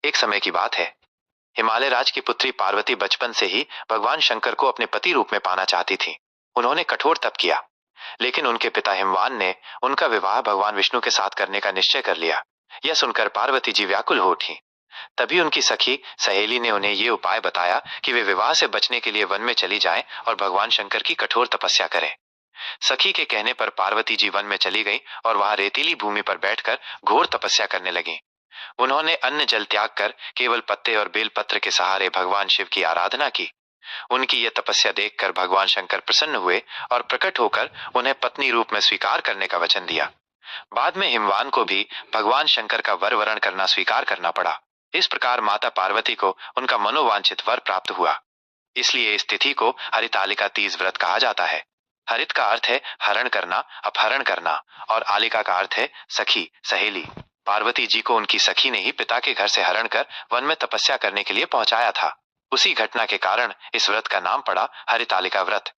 एक समय की बात है। हिमालय राज की पुत्री पार्वती बचपन से ही भगवान शंकर को अपने पति रूप में पाना चाहती थी। उन्होंने कठोर तप किया, लेकिन उनके पिता हिमवान ने उनका विवाह भगवान विष्णु के साथ करने का निश्चय कर लिया। यह सुनकर पार्वती जी व्याकुल हो उठी। तभी उनकी सखी सहेली ने उन्हें ये उपाय बताया कि वे विवाह से बचने के लिए वन में चली जाएं और भगवान शंकर की कठोर तपस्या करें। सखी के कहने पर पार्वती जी वन में चली गई और वहां रेतीली भूमि पर बैठकर घोर तपस्या करने लगी। उन्होंने अन्न जल त्याग कर केवल पत्ते और बेलपत्र के सहारे भगवान शिव की आराधना की। उनकी यह तपस्या देखकर भगवान शंकर प्रसन्न हुए और प्रकट होकर उन्हें पत्नी रूप में स्वीकार करने का वचन दिया। बाद में हिमवान को भी भगवान शंकर का वर वरण करना स्वीकार करना पड़ा। इस प्रकार माता पार्वती को उनका मनोवांछित वर प्राप्त हुआ। इसलिए इस तिथि को हरितालिका तीज व्रत कहा जाता है। हरित का अर्थ है हरण करना, अपहरण करना, और आलिका का अर्थ है सखी, सहेली। पार्वती जी को उनकी सखी ने ही पिता के घर से हरण कर वन में तपस्या करने के लिए पहुंचाया था। उसी घटना के कारण इस व्रत का नाम पड़ा हरितालिका व्रत।